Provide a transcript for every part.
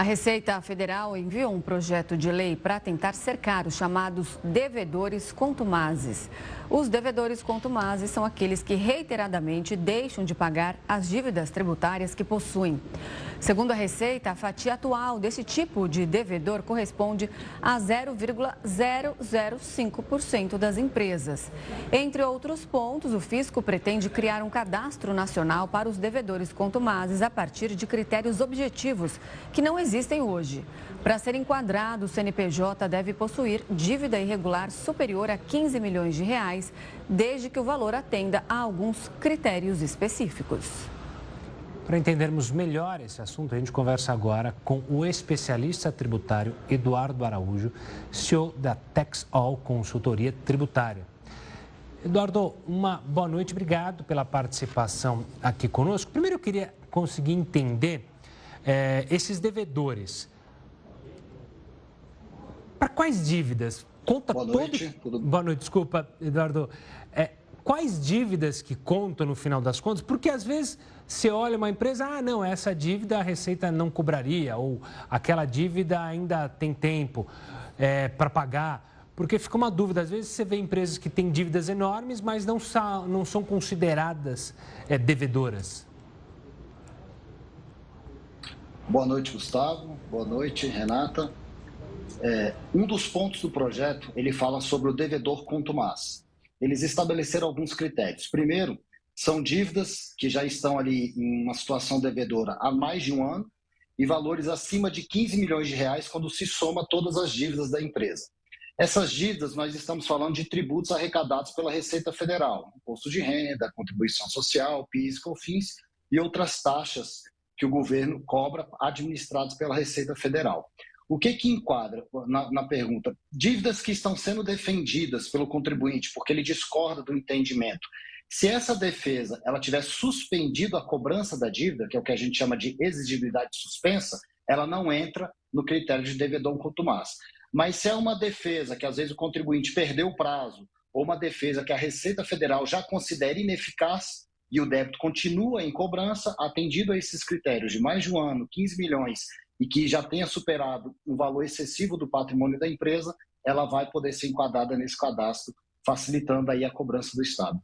A Receita Federal enviou um projeto de lei para tentar cercar os chamados devedores contumazes. Os devedores contumazes são aqueles que reiteradamente deixam de pagar as dívidas tributárias que possuem. Segundo a Receita, a fatia atual desse tipo de devedor corresponde a 0,005% das empresas. Entre outros pontos, o fisco pretende criar um cadastro nacional para os devedores contumazes a partir de critérios objetivos que não existem hoje. Para ser enquadrado, o CNPJ deve possuir dívida irregular superior a 15 milhões de reais, desde que o valor atenda a alguns critérios específicos. Para entendermos melhor esse assunto, a gente conversa agora com o especialista tributário Eduardo Araújo, CEO da TaxAll Consultoria Tributária. Eduardo, uma boa noite, obrigado pela participação aqui conosco. Primeiro eu queria conseguir entender esses devedores. Para quais dívidas? Conta Boa noite. Boa noite, desculpa, Eduardo. Quais dívidas que contam no final das contas? Porque às vezes você olha uma empresa, não, essa dívida a Receita não cobraria, ou aquela dívida ainda tem tempo para pagar. Porque fica uma dúvida, às vezes você vê empresas que têm dívidas enormes, mas não são consideradas devedoras. Boa noite, Gustavo. Boa noite, Renata. Um dos pontos do projeto, ele fala sobre o devedor contumaz. Eles estabeleceram alguns critérios. Primeiro, são dívidas que já estão ali em uma situação devedora há mais de um ano e valores acima de 15 milhões de reais quando se soma todas as dívidas da empresa. Essas dívidas, nós estamos falando de tributos arrecadados pela Receita Federal, imposto de renda, contribuição social, PIS, COFINS e outras taxas que o governo cobra administradas pela Receita Federal. O que enquadra na pergunta? Dívidas que estão sendo defendidas pelo contribuinte porque ele discorda do entendimento. Se essa defesa ela tiver suspendido a cobrança da dívida, que é o que a gente chama de exigibilidade suspensa, ela não entra no critério de devedor contumaz. Mas se é uma defesa que às vezes o contribuinte perdeu o prazo, ou uma defesa que a Receita Federal já considera ineficaz e o débito continua em cobrança, atendido a esses critérios de mais de um ano, 15 milhões, e que já tenha superado um valor excessivo do patrimônio da empresa, ela vai poder ser enquadrada nesse cadastro, facilitando aí a cobrança do Estado.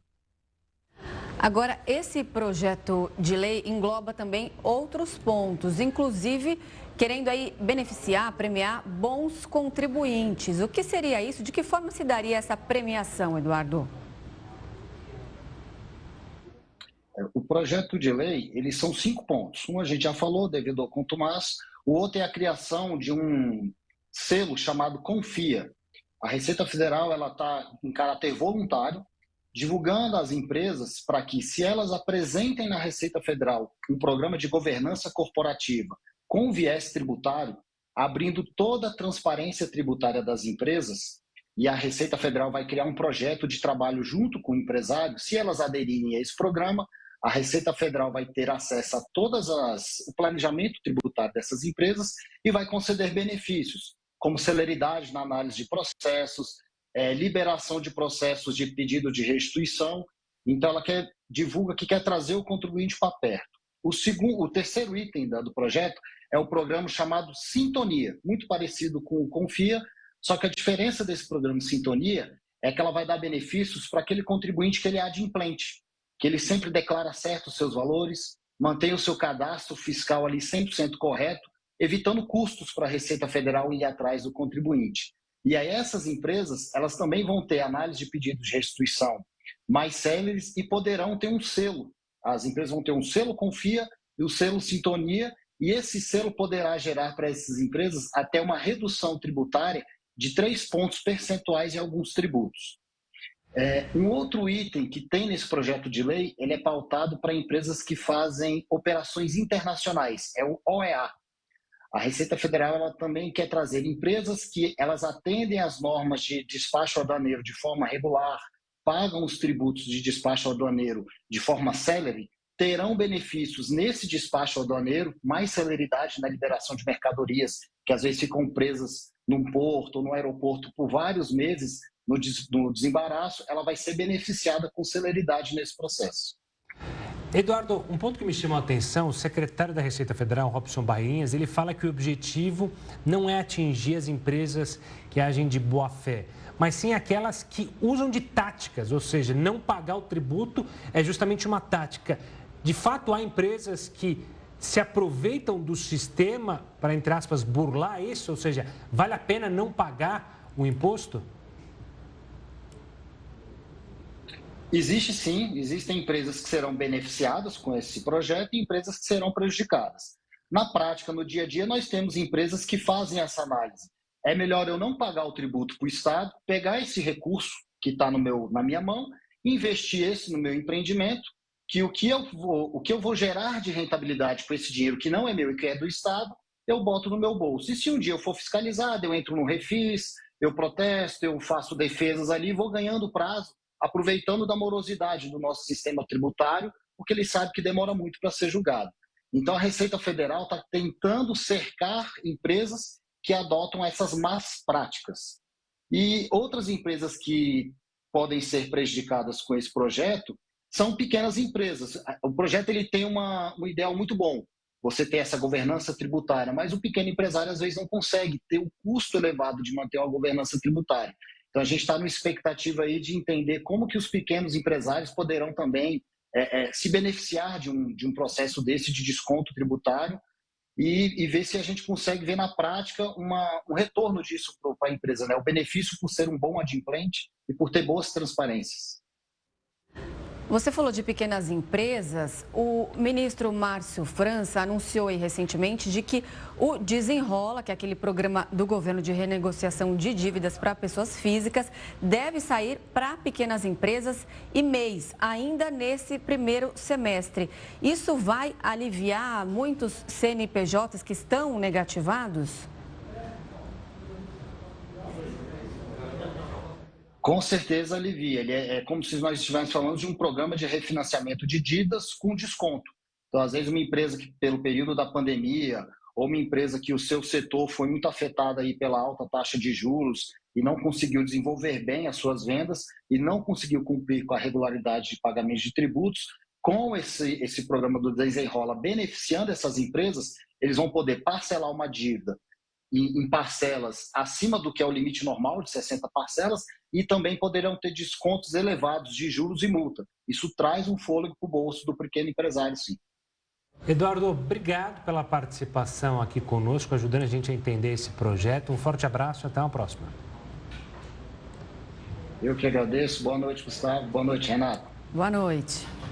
Agora, esse projeto de lei engloba também outros pontos, inclusive querendo aí beneficiar, premiar bons contribuintes. O que seria isso? De que forma se daria essa premiação, Eduardo? O projeto de lei, eles são 5 pontos. Um a gente já falou, devedor contumaz. O outro é a criação de um selo chamado Confia. A Receita Federal está em caráter voluntário, divulgando às empresas para que, se elas apresentem na Receita Federal um programa de governança corporativa com viés tributário, abrindo toda a transparência tributária das empresas, e a Receita Federal vai criar um projeto de trabalho junto com o empresário, se elas aderirem a esse programa, a Receita Federal vai ter acesso a o planejamento tributário dessas empresas e vai conceder benefícios, como celeridade na análise de processos, liberação de processos de pedido de restituição. Então, ela divulga que quer trazer o contribuinte para perto. O terceiro item do projeto é o programa chamado Sintonia, muito parecido com o Confia, só que a diferença desse programa Sintonia é que ela vai dar benefícios para aquele contribuinte que ele é adimplente, que ele sempre declara certo os seus valores, mantém o seu cadastro fiscal ali 100% correto, evitando custos para a Receita Federal ir atrás do contribuinte. E aí essas empresas, elas também vão ter análise de pedidos de restituição mais céleres e poderão ter um selo. As empresas vão ter um selo Confia e o selo Sintonia, e esse selo poderá gerar para essas empresas até uma redução tributária de 3 pontos percentuais em alguns tributos. Um outro item que tem nesse projeto de lei, ele é pautado para empresas que fazem operações internacionais, é o OEA. A Receita Federal ela também quer trazer empresas que elas atendem às normas de despacho aduaneiro de forma regular, pagam os tributos de despacho aduaneiro de forma célere, terão benefícios nesse despacho aduaneiro, mais celeridade na liberação de mercadorias, que às vezes ficam presas num porto ou no aeroporto por vários meses no desembaraço, ela vai ser beneficiada com celeridade nesse processo. Eduardo, um ponto que me chamou a atenção, o secretário da Receita Federal, Robson Bainhas, ele fala que o objetivo não é atingir as empresas que agem de boa fé, mas sim aquelas que usam de táticas, ou seja, não pagar o tributo é justamente uma tática. De fato, há empresas que se aproveitam do sistema para, entre aspas, burlar isso, ou seja, vale a pena não pagar o imposto? Existe sim, existem empresas que serão beneficiadas com esse projeto e empresas que serão prejudicadas. Na prática, no dia a dia, nós temos empresas que fazem essa análise. É melhor eu não pagar o tributo para o Estado, pegar esse recurso que está na minha mão, investir esse no meu empreendimento, que o que eu vou gerar de rentabilidade com esse dinheiro que não é meu e que é do Estado, eu boto no meu bolso. E se um dia eu for fiscalizado, eu entro no refis, eu protesto, eu faço defesas ali, vou ganhando prazo, aproveitando da morosidade do nosso sistema tributário, porque ele sabe que demora muito para ser julgado. Então, a Receita Federal está tentando cercar empresas que adotam essas más práticas. E outras empresas que podem ser prejudicadas com esse projeto são pequenas empresas. O projeto ele tem um ideal muito bom, você ter essa governança tributária, mas o pequeno empresário, às vezes, não consegue ter o custo elevado de manter uma governança tributária. Então, a gente está numa expectativa aí de entender como que os pequenos empresários poderão também se beneficiar de um processo desse de desconto tributário e ver se a gente consegue ver na prática um retorno disso para a empresa, né? O benefício por ser um bom adimplente e por ter boas transparências. Você falou de pequenas empresas. O ministro Márcio França anunciou recentemente de que o Desenrola, que é aquele programa do governo de renegociação de dívidas para pessoas físicas, deve sair para pequenas empresas e MEIs, ainda nesse primeiro semestre. Isso vai aliviar muitos CNPJs que estão negativados? Com certeza alivia. Ele é como se nós estivéssemos falando de um programa de refinanciamento de dívidas com desconto. Então, às vezes, uma empresa que, pelo período da pandemia, ou uma empresa que o seu setor foi muito afetada aí pela alta taxa de juros e não conseguiu desenvolver bem as suas vendas e não conseguiu cumprir com a regularidade de pagamento de tributos, com esse programa do Desenrola beneficiando essas empresas, eles vão poder parcelar uma dívida em parcelas acima do que é o limite normal, de 60 parcelas, e também poderão ter descontos elevados de juros e multa. Isso traz um fôlego para o bolso do pequeno empresário, sim. Eduardo, obrigado pela participação aqui conosco, ajudando a gente a entender esse projeto. Um forte abraço e até uma próxima. Eu que agradeço. Boa noite, Gustavo. Boa noite, Renato. Boa noite.